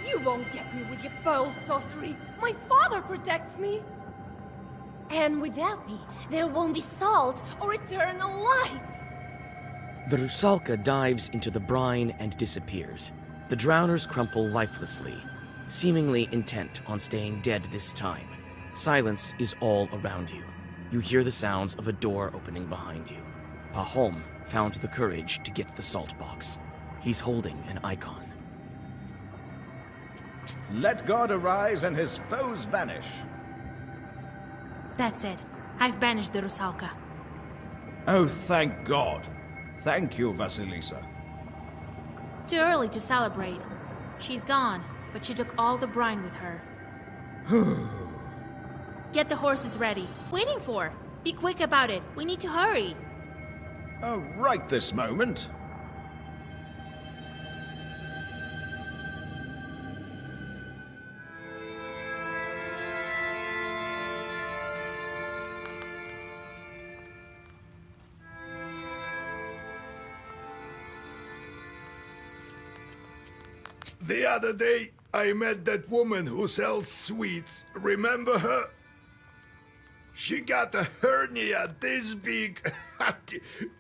You won't get me with your foul sorcery. My father protects me. And without me, there won't be salt or eternal life. The Rusalka dives into the brine and disappears. The drowners crumple lifelessly, seemingly intent on staying dead this time. Silence is all around you. You hear the sounds of a door opening behind you. Pahom found the courage to get the salt box. He's holding an icon. Let God arise and his foes vanish. That's it. I've banished the Rusalka. Oh, thank God. Thank you, Vasilisa. Too early to celebrate. She's gone, but she took all the brine with her. Get the horses ready. Waiting for? Be quick about it. We need to hurry. Oh, right this moment. The other day, I met that woman who sells sweets. Remember her? She got a hernia this big,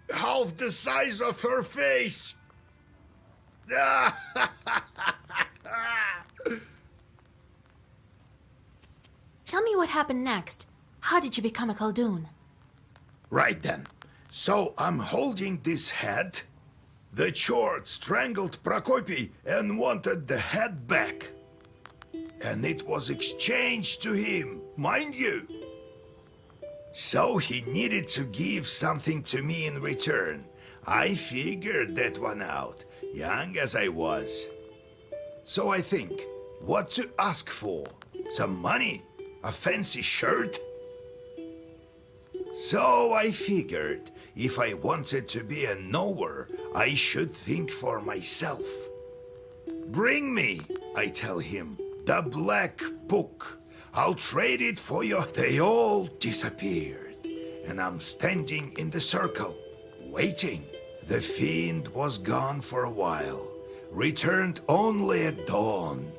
half the size of her face. Tell me what happened next. How did you become a Khaldun? Right then. So I'm holding this head. The Chort strangled Prokopy and wanted the head back. And it was exchanged to him, mind you. So he needed to give something to me in return. I figured that one out, young as I was. So I think, what to ask for? Some money? A fancy shirt? So I figured, if I wanted to be a knower, I should think for myself. Bring me, I tell him, the black book. I'll trade it for you. They all disappeared. And I'm standing in the circle, waiting. The fiend was gone for a while, returned only at dawn.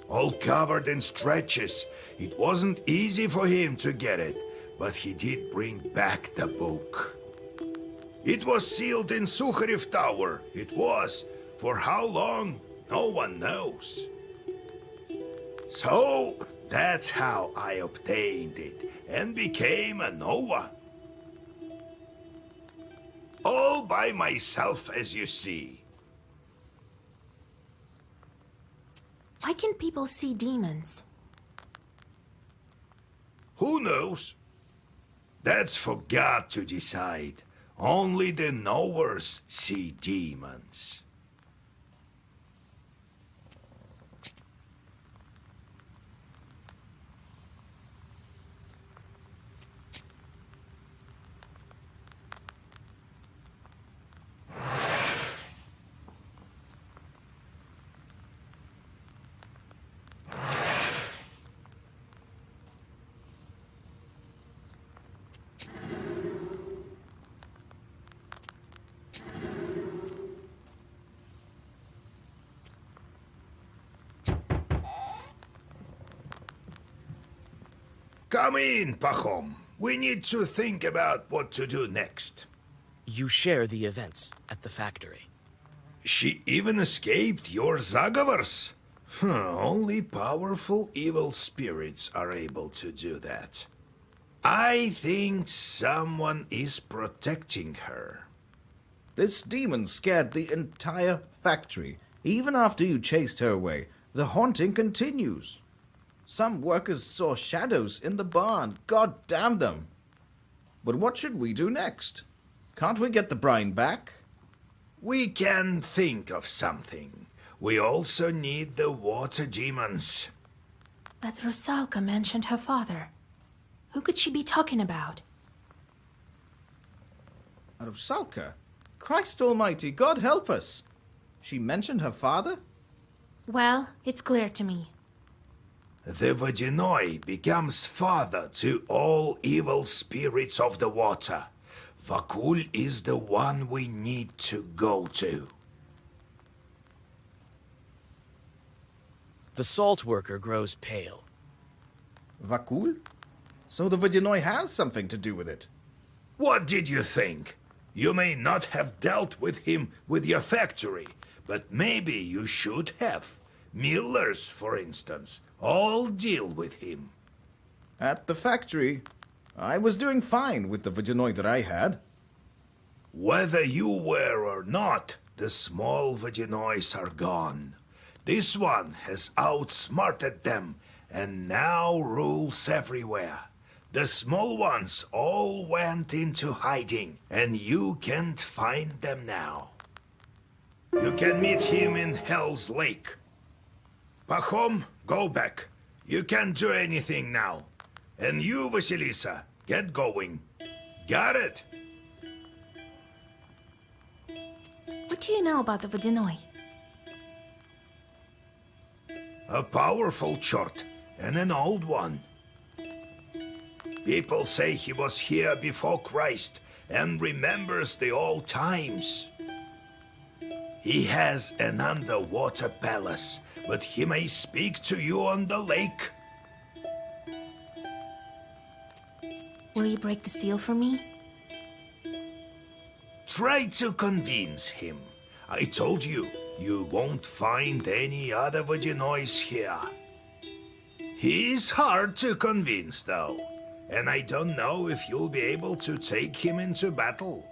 All covered in stretches, it wasn't easy for him to get it, but he did bring back the book. It was sealed in Sukharev Tower. It was. For how long, no one knows. So, that's how I obtained it and became a Nova. All by myself, as you see. Why can people see demons? Who knows? That's for God to decide. Only the knowers see demons. Come in, Pahom. We need to think about what to do next. You share the events at the factory. She even escaped your Zagavars. Only powerful evil spirits are able to do that. I think someone is protecting her. This demon scared the entire factory. Even after you chased her away, the haunting continues. Some workers saw shadows in the barn. God damn them. But what should we do next? Can't we get the brine back? We can think of something. We also need the water demons. But Rusalka mentioned her father. Who could she be talking about? Rusalka? Christ almighty, God help us. She mentioned her father? Well, it's clear to me. The Vodyanoi becomes father to all evil spirits of the water. Vakul is the one we need to go to. The salt worker grows pale. Vakul? So the Vodyanoi has something to do with it. What did you think? You may not have dealt with him with your factory, but maybe you should have. Millers, for instance, all deal with him. At the factory, I was doing fine with the Vodyanoi that I had. Whether you were or not, the small Vodyanois are gone. This one has outsmarted them and now rules everywhere. The small ones all went into hiding, and you can't find them now. You can meet him in Hell's Lake. Pahom, go back. You can't do anything now. And you, Vasilisa, get going. Got it? What do you know about the Vodyanoi? A powerful chort, and an old one. People say he was here before Christ and remembers the old times. He has an underwater palace, but he may speak to you on the lake. Will you break the seal for me? Try to convince him. I told you, you won't find any other Vodyanois here. He's hard to convince, though, and I don't know if you'll be able to take him into battle.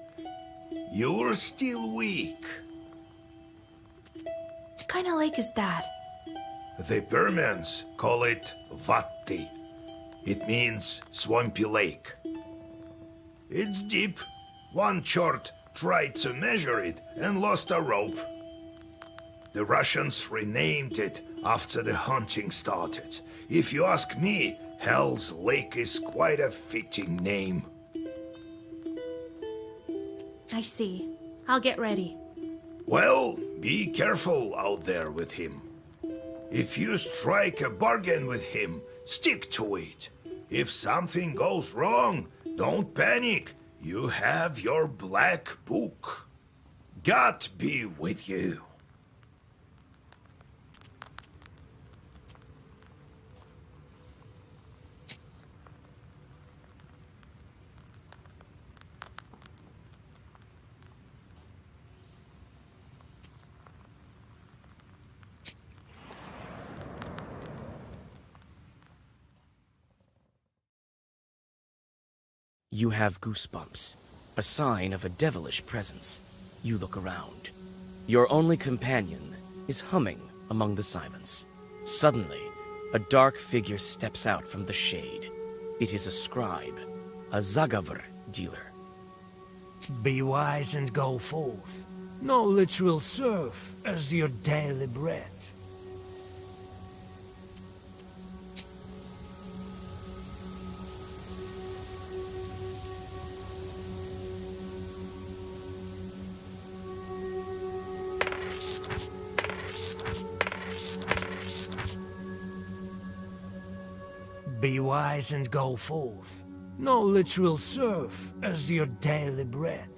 You're still weak. What kind of lake is that? The Permians call it Vatti. It means swampy lake. It's deep. One chort tried to measure it and lost a rope. The Russians renamed it after the hunting started. If you ask me, Hell's Lake is quite a fitting name. I see. I'll get ready. Well, be careful out there with him. If you strike a bargain with him, stick to it. If something goes wrong, don't panic. You have your black book. God be with you. You have goosebumps, a sign of a devilish presence. You look around. Your only companion is humming among the silence. Suddenly, a dark figure steps out from the shade. It is a scribe, a Zagavr dealer. Be wise and go forth. Knowledge will serve as your daily bread. Be wise and go forth. Knowledge will serve as your daily bread.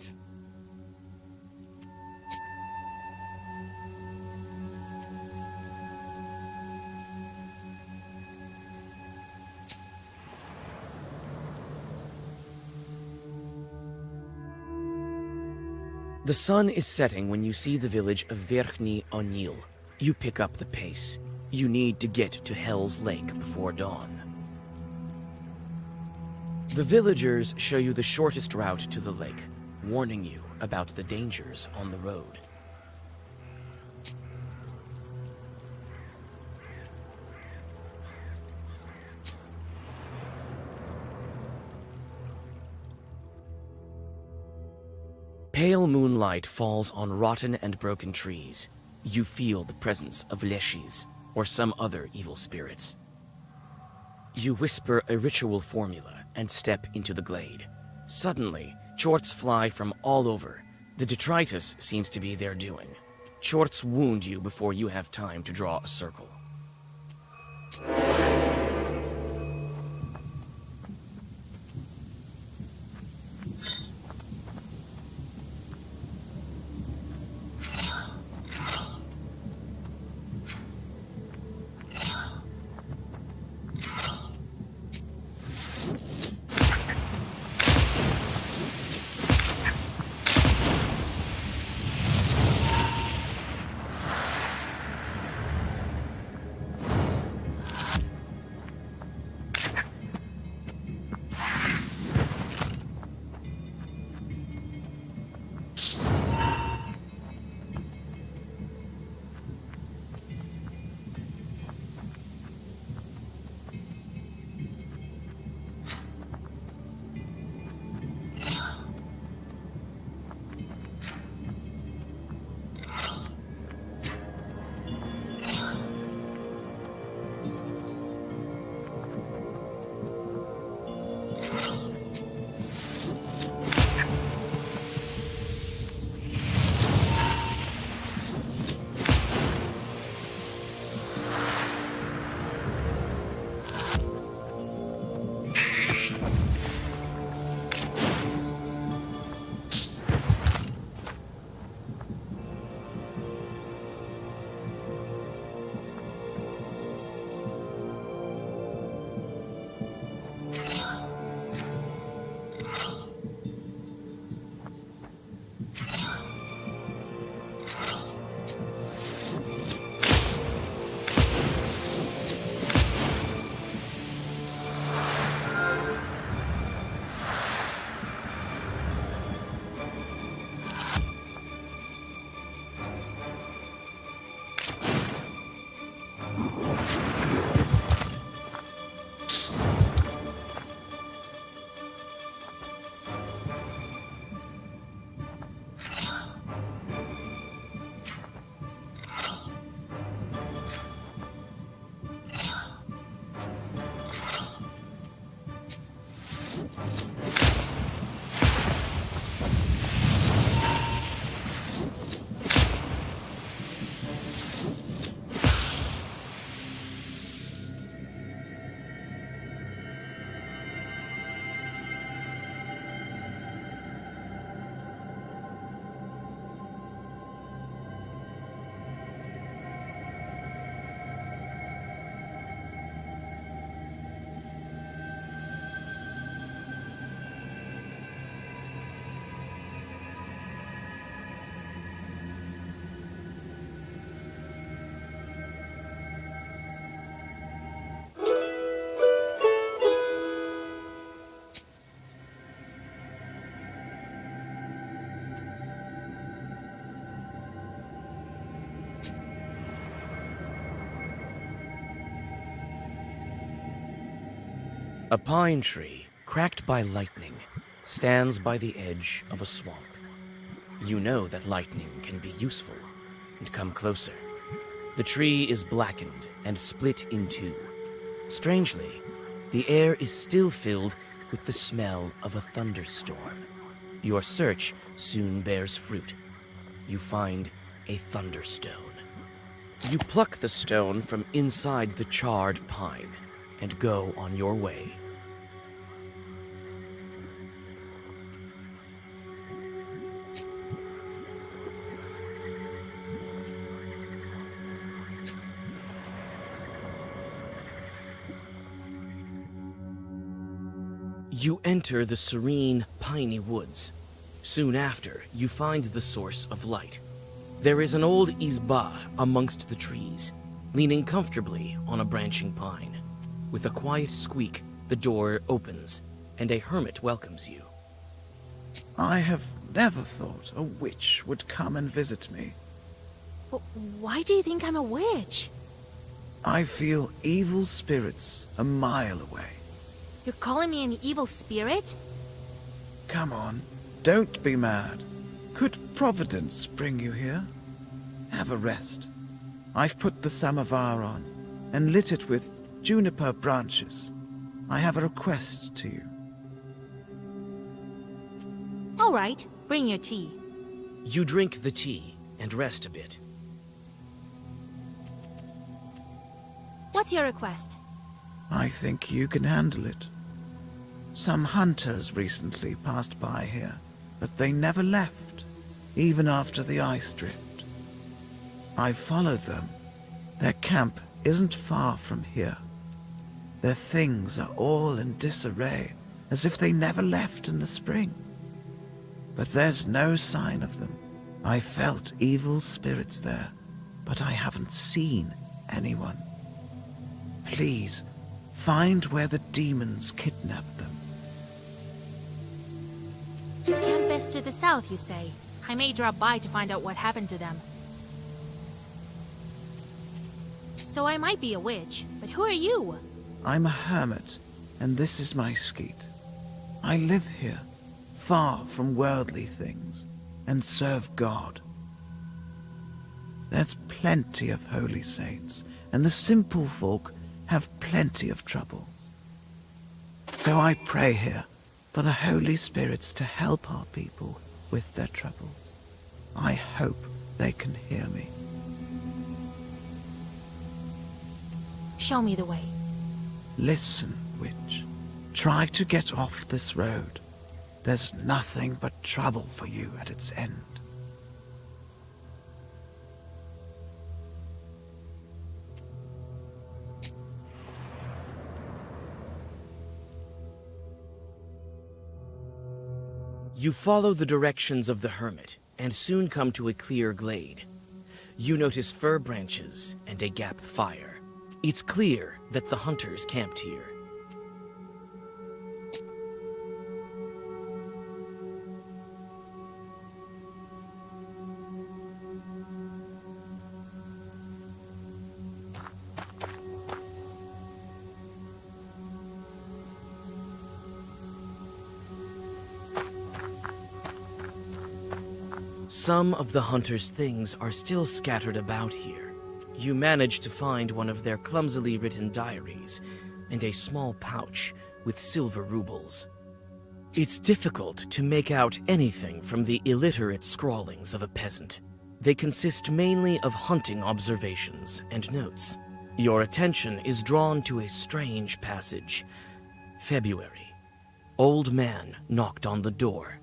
The sun is setting when you see the village of Verkhny O'Neill. You pick up the pace. You need to get to Hell's Lake before dawn. The villagers show you the shortest route to the lake, warning you about the dangers on the road. Pale moonlight falls on rotten and broken trees. You feel the presence of Leshis, or some other evil spirits. You whisper a ritual formula and step into the glade. Suddenly, chorts fly from all over. The detritus seems to be their doing. Chorts wound you before you have time to draw a circle. A pine tree, cracked by lightning, stands by the edge of a swamp. You know that lightning can be useful, and come closer. The tree is blackened and split in two. Strangely, the air is still filled with the smell of a thunderstorm. Your search soon bears fruit. You find a thunderstone. You pluck the stone from inside the charred pine and go on your way. You enter the serene, piney woods. Soon after, you find the source of light. There is an old izba amongst the trees, leaning comfortably on a branching pine. With a quiet squeak, the door opens, and a hermit welcomes you. I have never thought a witch would come and visit me. Why do you think I'm a witch? I feel evil spirits a mile away. You're calling me an evil spirit? Come on, don't be mad. Could Providence bring you here? Have a rest. I've put the samovar on and lit it with juniper branches. I have a request to you. All right, bring your tea. You drink the tea and rest a bit. What's your request? I think you can handle it. Some hunters recently passed by here, but they never left, even after the ice drift. I followed them. Their camp isn't far from here. Their things are all in disarray, as if they never left in the spring. But there's no sign of them. I felt evil spirits there, but I haven't seen anyone. Please, find where the demons kidnapped them. Camp is to the south, you say. I may drop by to find out what happened to them. So I might be a witch, but who are you? I'm a hermit, and this is my skeet. I live here, far from worldly things, and serve God. There's plenty of holy saints, and the simple folk have plenty of trouble. So I pray here for the holy spirits to help our people with their troubles. I hope they can hear me. Show me the way. Listen, witch. Try to get off this road. There's nothing but trouble for you at its end. You follow the directions of the hermit and soon come to a clear glade. You notice fir branches and a gap fire. It's clear that the hunters camped here. Some of the hunters' things are still scattered about here. You manage to find one of their clumsily written diaries and a small pouch with silver rubles. It's difficult to make out anything from the illiterate scrawlings of a peasant. They consist mainly of hunting observations and notes. Your attention is drawn to a strange passage. February. Old man knocked on the door.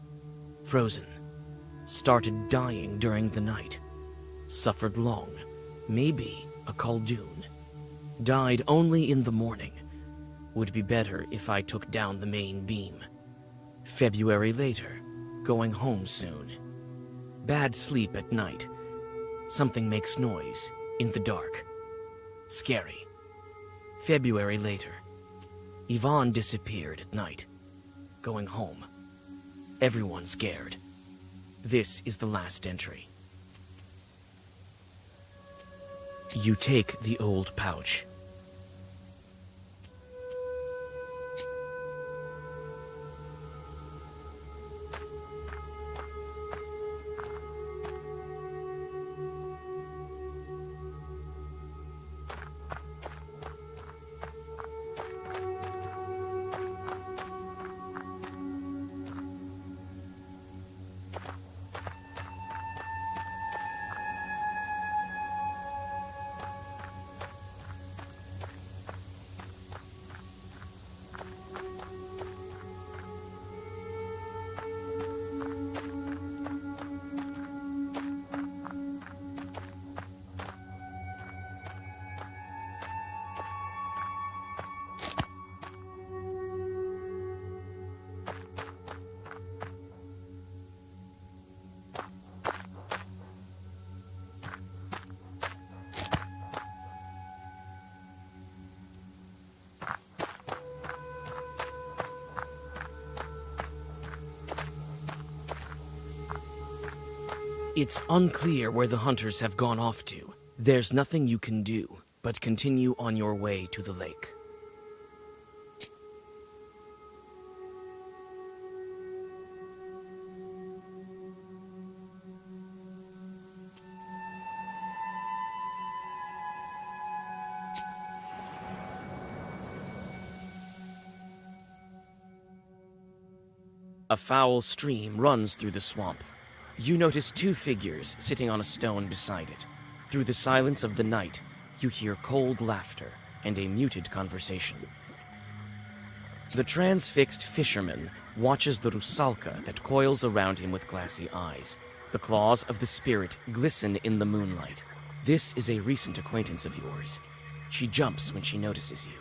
Frozen. Started dying during the night. Suffered long. Maybe a Khaldun. Died only in the morning. Would be better if I took down the main beam. February later. Going home soon. Bad sleep at night. Something makes noise in the dark. Scary. February later. Yvonne disappeared at night. Going home. Everyone scared. This is the last entry. You take the old pouch. It's unclear where the hunters have gone off to. There's nothing you can do but continue on your way to the lake. A foul stream runs through the swamp. You notice two figures sitting on a stone beside it. Through the silence of the night, you hear cold laughter and a muted conversation. The transfixed fisherman watches the rusalka that coils around him with glassy eyes. The claws of the spirit glisten in the moonlight. This is a recent acquaintance of yours. She jumps when she notices you.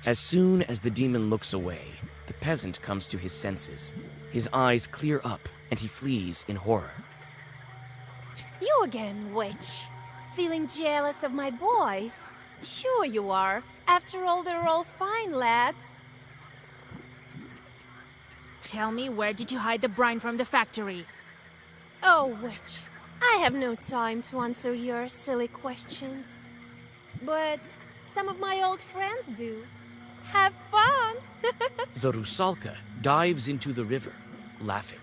As soon as the demon looks away, the peasant comes to his senses. His eyes clear up, and he flees in horror. You again, witch. Feeling jealous of my boys? Sure you are. After all, they're all fine lads. Tell me, where did you hide the brine from the factory? Oh, witch. I have no time to answer your silly questions. But some of my old friends do. Have fun! The rusalka dives into the river, laughing.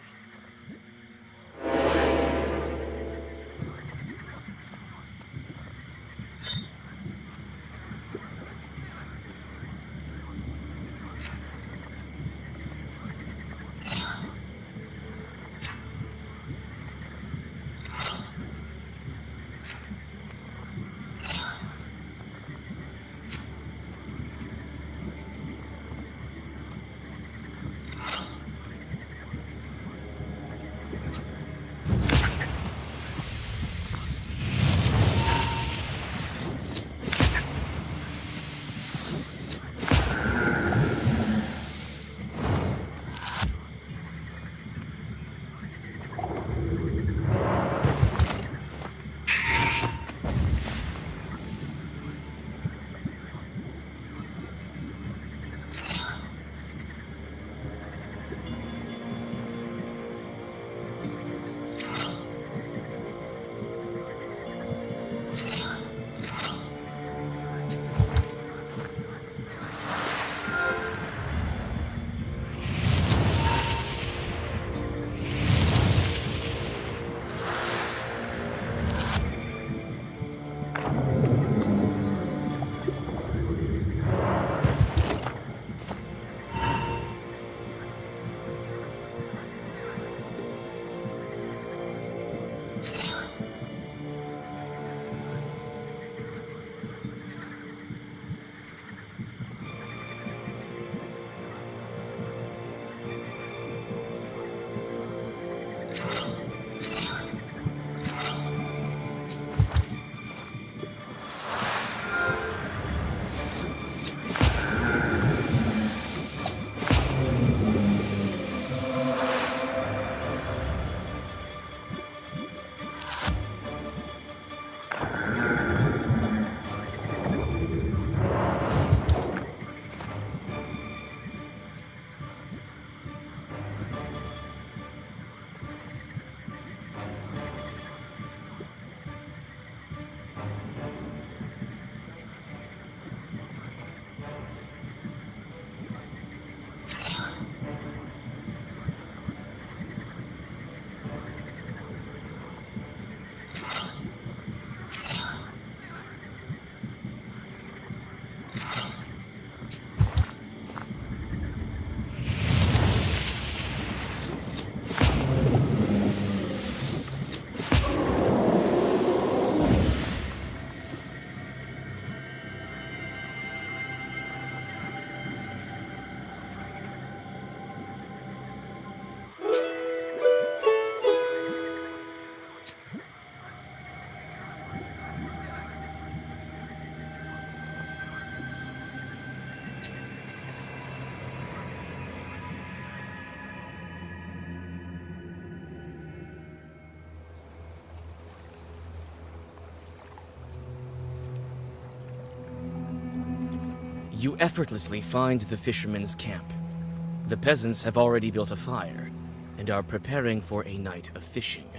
You effortlessly find the fishermen's camp. The peasants have already built a fire and are preparing for a night of fishing.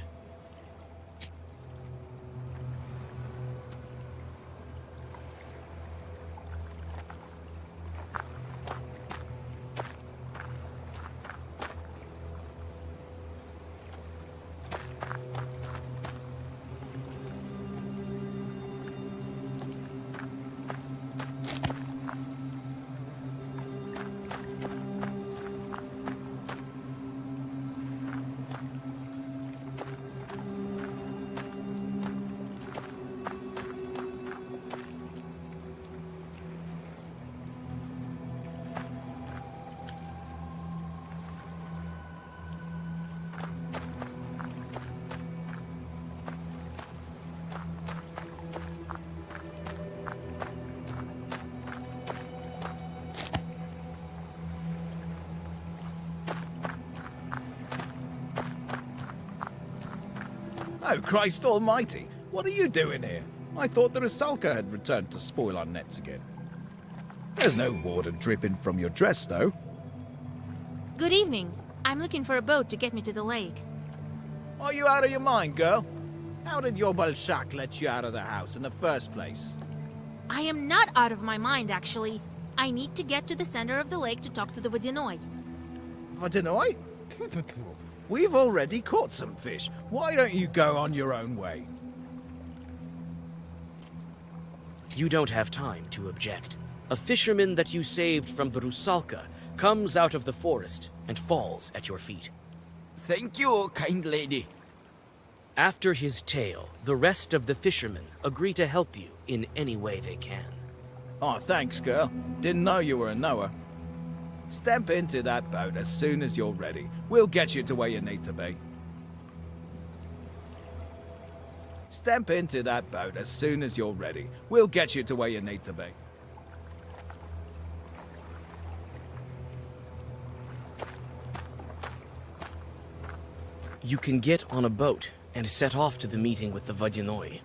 Oh, Christ almighty! What are you doing here? I thought the Rusalka had returned to spoil our nets again. There's no water dripping from your dress, though. Good evening. I'm looking for a boat to get me to the lake. Are you out of your mind, girl? How did your Balshak let you out of the house in the first place? I am not out of my mind, actually. I need to get to the center of the lake to talk to the Vodyanoi. Vodyanoi? We've already caught some fish. Why don't you go on your own way? You don't have time to object. A fisherman that you saved from the Rusalka comes out of the forest and falls at your feet. Thank you, kind lady. After his tale, the rest of the fishermen agree to help you in any way they can. Oh, thanks, girl. Didn't know you were a knower. Step into that boat as soon as you're ready. We'll get you to where you need to be. Step into that boat as soon as you're ready. We'll get you to where you need to be. You can get on a boat and set off to the meeting with the Vodyanoi.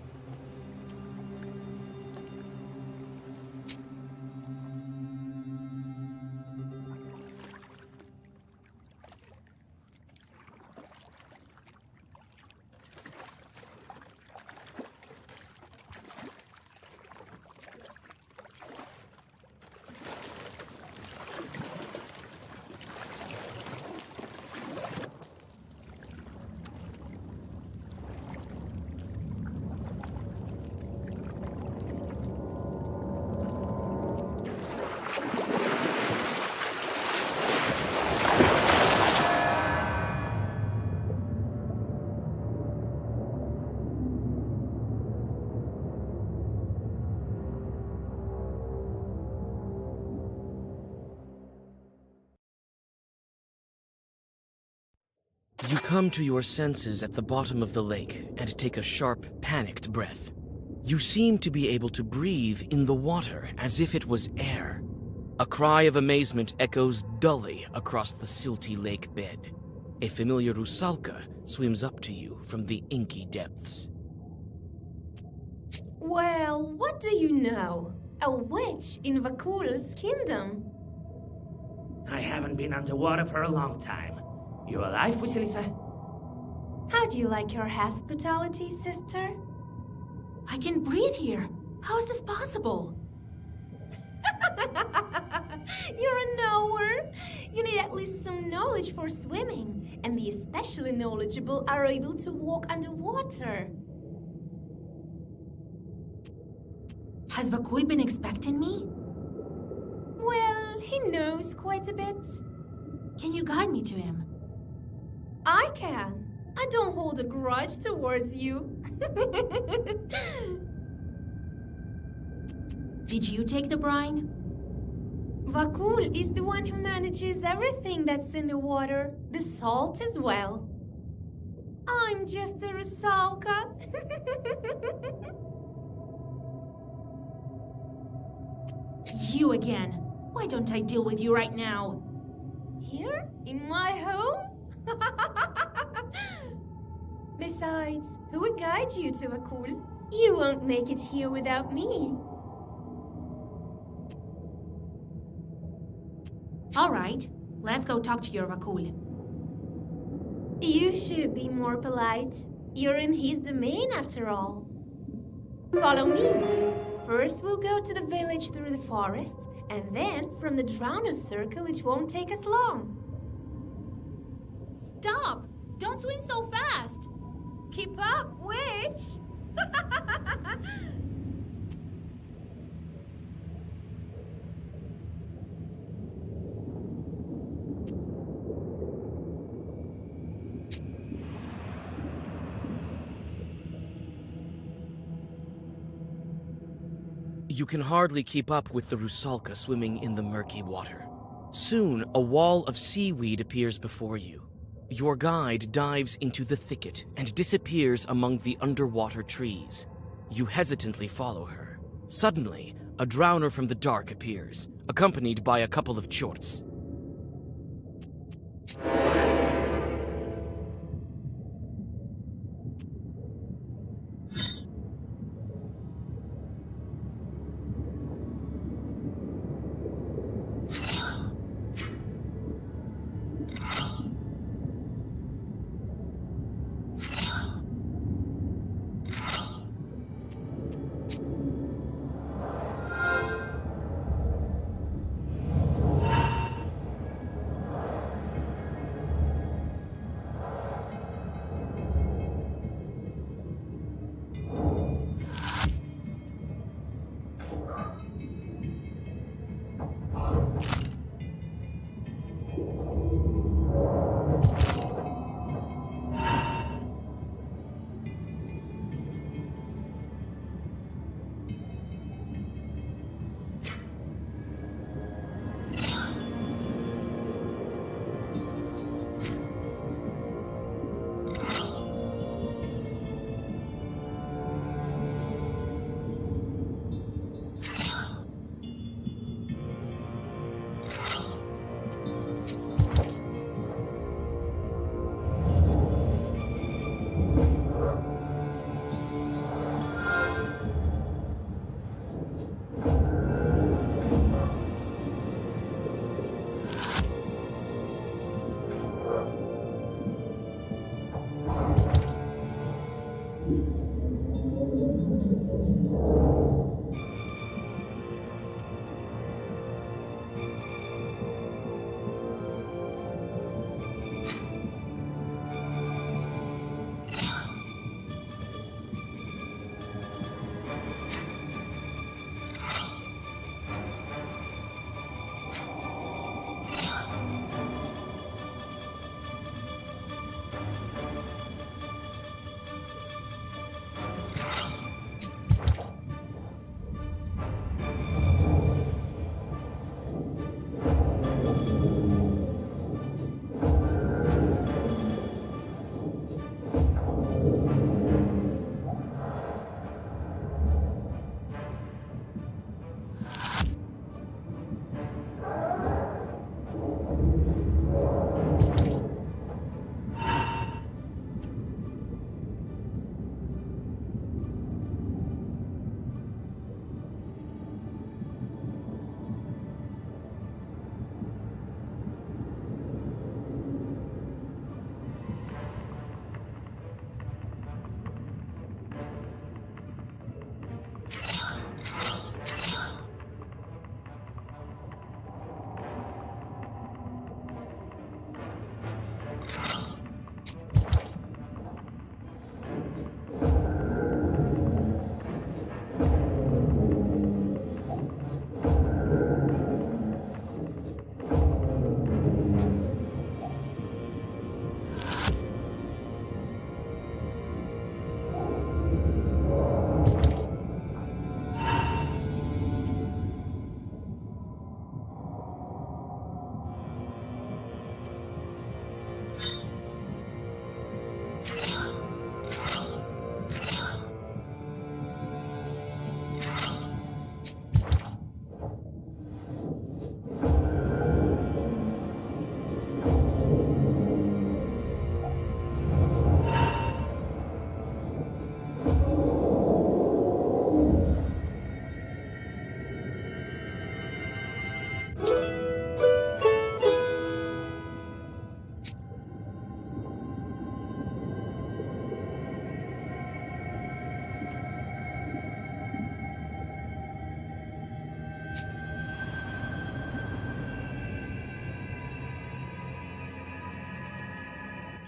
You come to your senses at the bottom of the lake and take a sharp, panicked breath. You seem to be able to breathe in the water as if it was air. A cry of amazement echoes dully across the silty lake bed. A familiar Rusalka swims up to you from the inky depths. Well, what do you know? A witch in Vakul's kingdom. I haven't been underwater for a long time. You alive, Vasilisa? How do you like your hospitality, sister? I can breathe here. How is this possible? You're a knower. You need at least some knowledge for swimming, and the especially knowledgeable are able to walk underwater. Has Vakul been expecting me? Well, he knows quite a bit. Can you guide me to him? I can. I don't hold a grudge towards you. Did you take the brine? Vakul is the one who manages everything that's in the water, the salt as well. I'm just a Rusalka. You again. Why don't I deal with you right now? Here? In my home? Besides, who would guide you to Vakul? You won't make it here without me. All right, let's go talk to your Vakul. You should be more polite. You're in his domain after all. Follow me. First, we'll go to the village through the forest, and then from the Drowners Circle, it won't take us long. Stop! Don't swim so fast! Keep up, witch! You can hardly keep up with the Rusalka swimming in the murky water. Soon, a wall of seaweed appears before you. Your guide dives into the thicket and disappears among the underwater trees. You hesitantly follow her. Suddenly, a drowner from the dark appears, accompanied by a couple of chorts.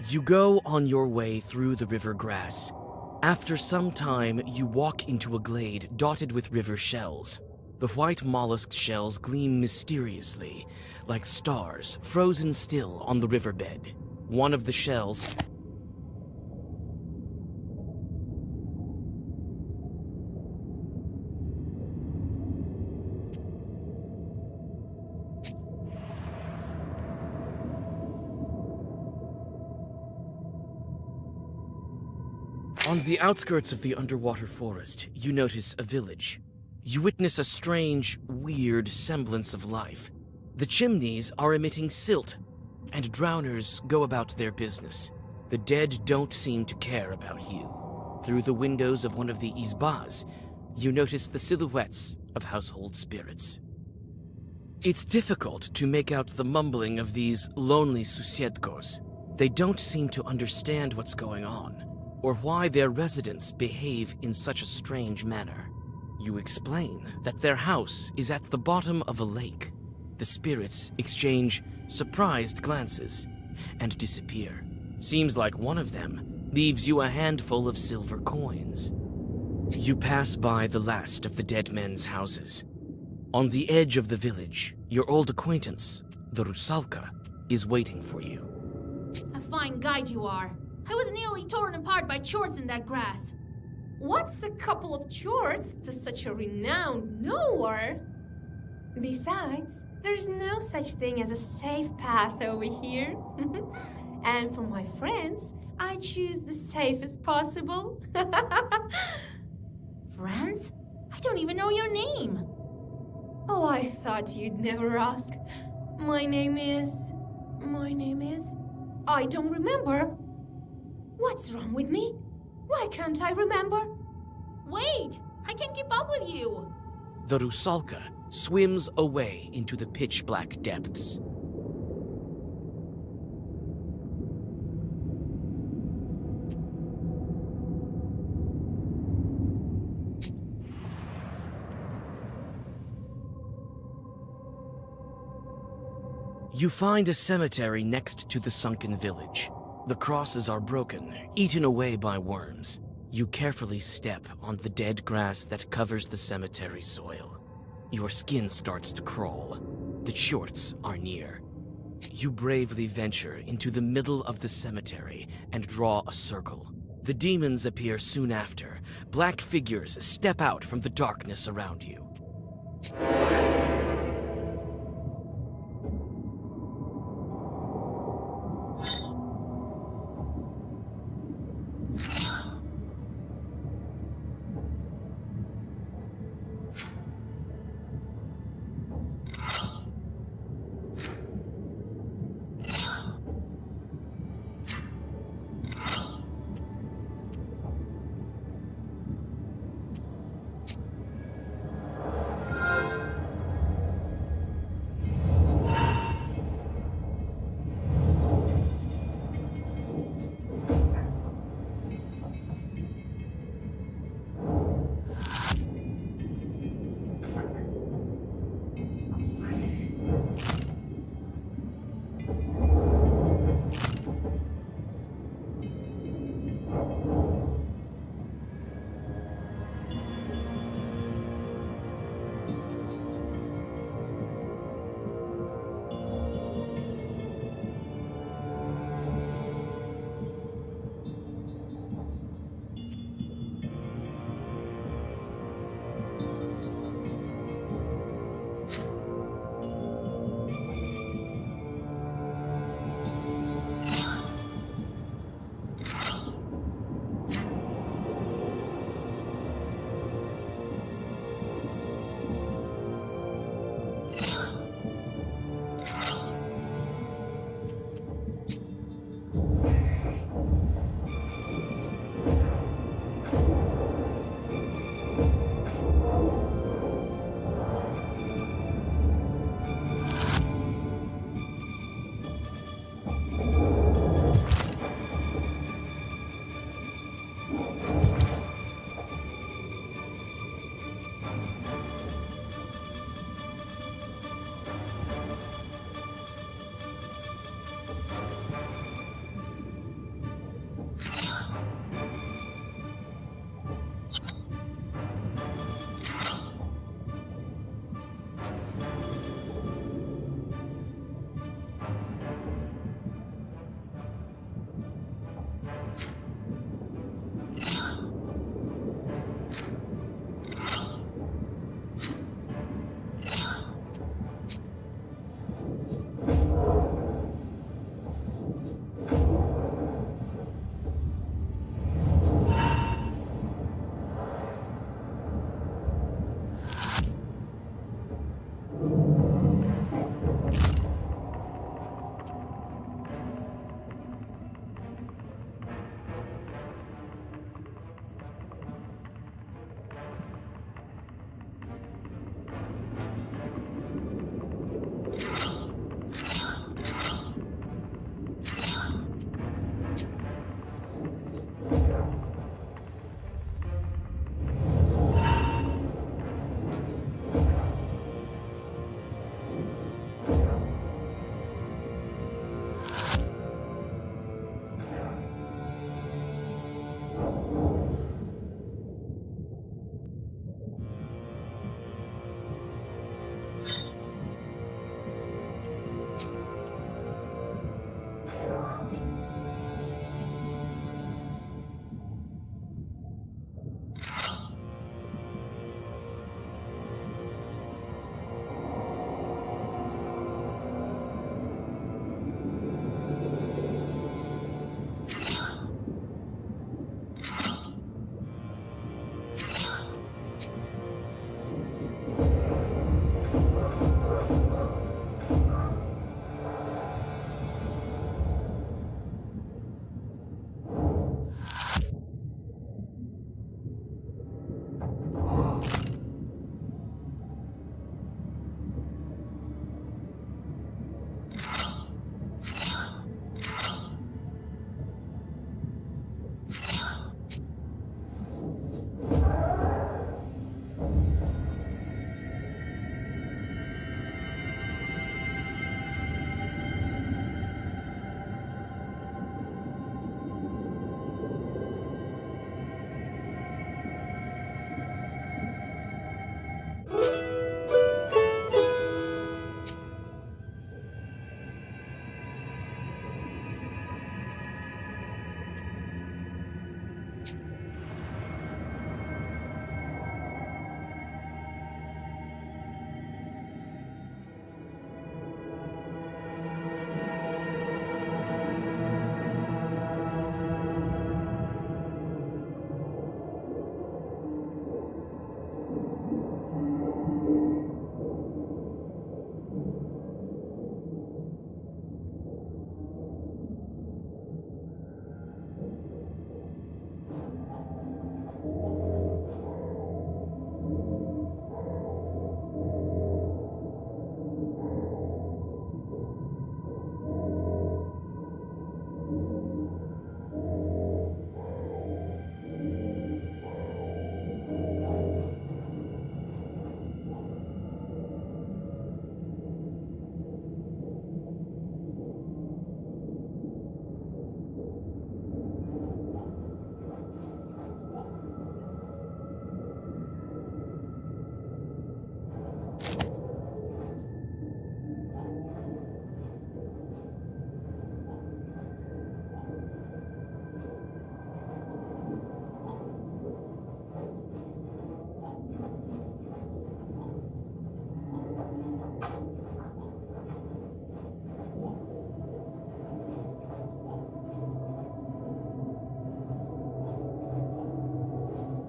You go on your way through the river grass. After some time, you walk into a glade dotted with river shells. The white mollusk shells gleam mysteriously, like stars frozen still on the riverbed. One of the shells On the outskirts of the underwater forest, you notice a village. You witness a strange, weird semblance of life. The chimneys are emitting silt, and drowners go about their business. The dead don't seem to care about you. Through the windows of one of the izbas, you notice the silhouettes of household spirits. It's difficult to make out the mumbling of these lonely susiedkos. They don't seem to understand what's going on, or why their residents behave in such a strange manner. You explain that their house is at the bottom of a lake. The spirits exchange surprised glances and disappear. Seems like one of them leaves you a handful of silver coins. You pass by the last of the dead men's houses. On the edge of the village, your old acquaintance, the Rusalka, is waiting for you. A fine guide you are. I was nearly torn apart by chords in that grass. What's a couple of chords to such a renowned knower? Besides, there's no such thing as a safe path over here. And for my friends, I choose the safest possible. Friends? I don't even know your name. Oh, I thought you'd never ask. My name is... I don't remember. What's wrong with me? Why can't I remember? Wait! I can't keep up with you! The Rusalka swims away into the pitch-black depths. You find a cemetery next to the sunken village. The crosses are broken, eaten away by worms. You carefully step on the dead grass that covers the cemetery soil. Your skin starts to crawl. The Chorts are near. You bravely venture into the middle of the cemetery and draw a circle. The demons appear soon after. Black figures step out from the darkness around you.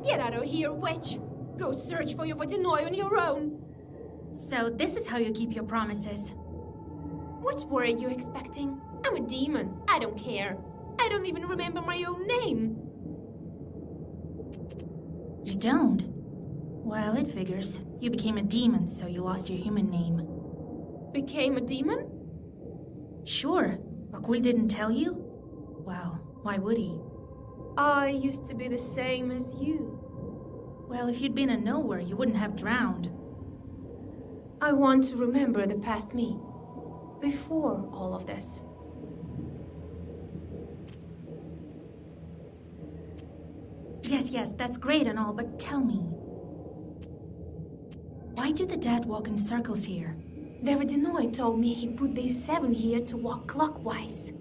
Get out of here, witch! Go search for your Vodinoi on your own! So this is how you keep your promises. What were you expecting? I'm a demon. I don't care. I don't even remember my own name. You don't? Well, it figures. You became a demon, so you lost your human name. Became a demon? Sure. Makul didn't tell you? Well, why would he? I used to be the same as you. Well, if you'd been a knower, you wouldn't have drowned. I want to remember the past me. Before all of this. Yes, that's great and all, but tell me. Why do the dead walk in circles here? The Vodinoi told me he put these 7 here to walk clockwise.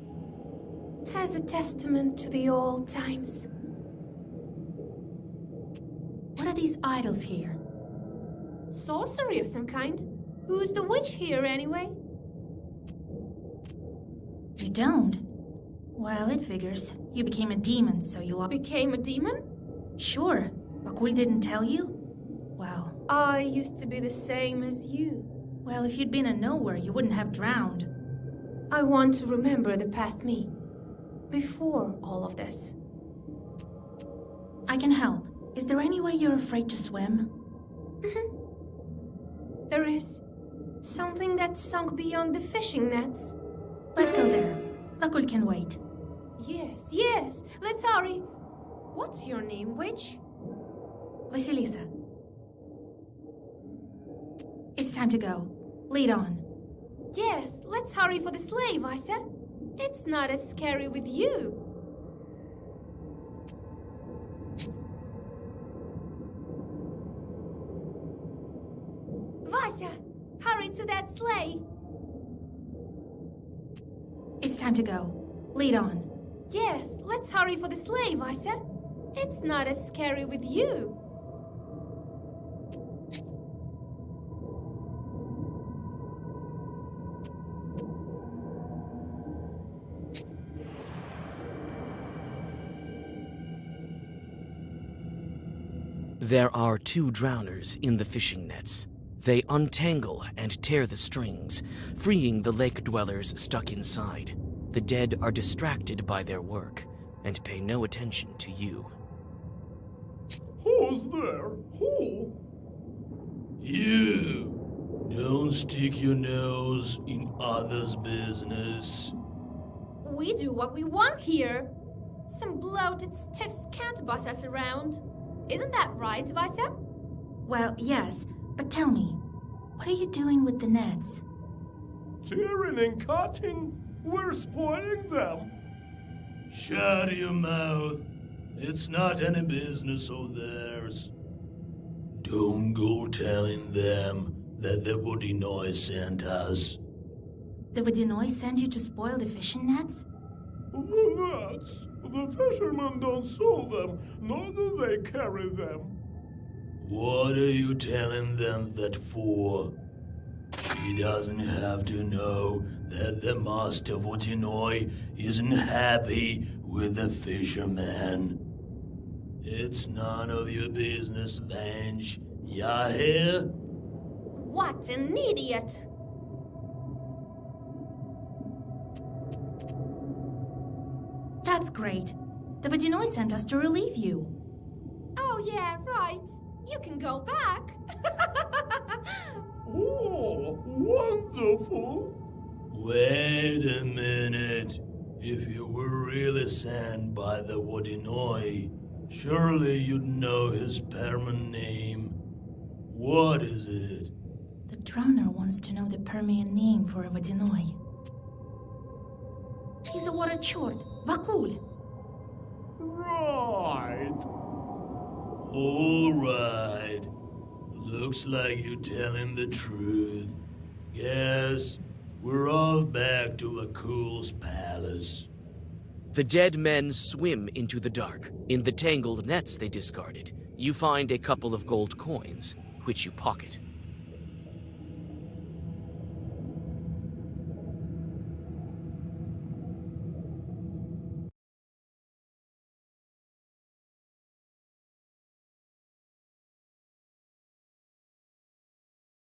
As a testament to the old times. What are these idols here? Sorcery of some kind. Who's the witch here anyway? You don't? Well, it figures. You became a demon, so you lost. Became a demon? Sure. Makul didn't tell you? Well. I used to be the same as you. Well, if you'd been a knower, you wouldn't have drowned. I want to remember the past me. Before all of this. I can help. Is there anywhere you're afraid to swim? There is. Something that's sunk beyond the fishing nets. Let's go there. Makul can wait. Yes. Let's hurry. What's your name, witch? Vasilisa. It's time to go. Lead on. Yes, let's hurry for the sleigh, Vaisa. It's not as scary with you. Vaisa, hurry to that sleigh. It's time to go. Lead on. Yes, let's hurry for the sleigh, Vaisa. It's not as scary with you. There are 2 drowners in the fishing nets. They untangle and tear the strings, freeing the lake dwellers stuck inside. The dead are distracted by their work and pay no attention to you. Who's there? Who? You. Don't stick your nose in others' business. We do what we want here. Some bloated stiffs can't boss us around. Isn't that right, Vaisa? Well, yes, but tell me, what are you doing with the nets? Tearing and cutting. We're spoiling them. Shut your mouth. It's not any business of theirs. Do Don't go telling them that the Vodinoi sent us. The Vodinoi sent you to spoil the fishing nets? The nets. The fishermen don't sew them, nor do they carry them. What are you telling them that for? She doesn't have to know that the Master Vodinoi isn't happy with the fisherman. It's none of your business, Vange. Ya hear? What an idiot! That's great. The Vodinoi sent us to relieve you. Oh, yeah, right. You can go back. Oh, wonderful! Wait a minute. If you were really sent by the Vodinoi, surely you'd know his Perman name. What is it? The Drowner wants to know the Permian name for a Vodinoi. He's a water chort, Vakul. Right. All right. Looks like you're telling the truth. Guess we're off back to Vakul's palace. The dead men swim into the dark. In the tangled nets they discarded, you find a couple of gold coins, which you pocket.